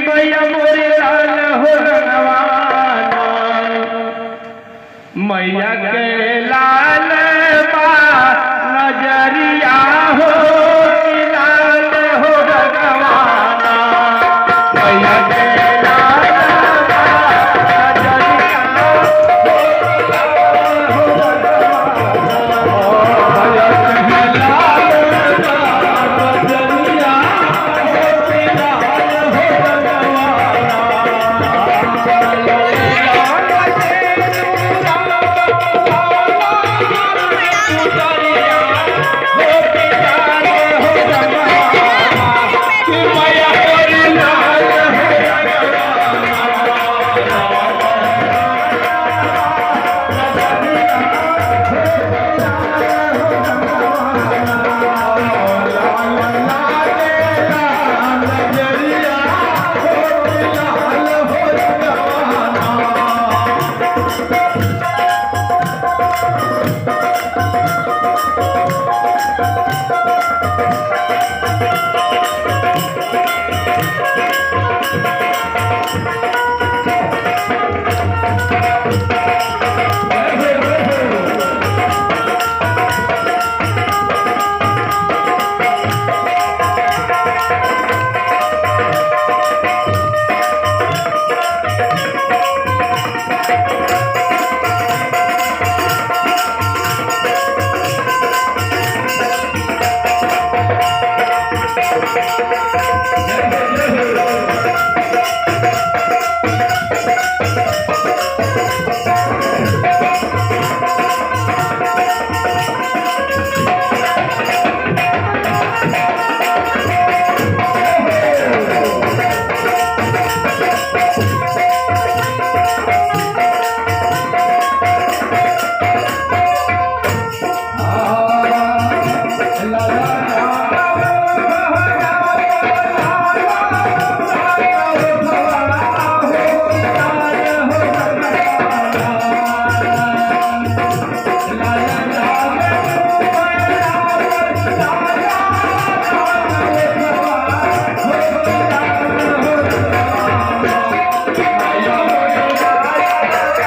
मैया मोरे लाल हो रंगवाना मैया के लाल बा नजरिया हो कि लाल हो रंगवाना मैया के लाल बा नजरिया हो कि लाल हो रंगवाना मैया के लाल बा नजरिया हो कि लाल हो रंगवाना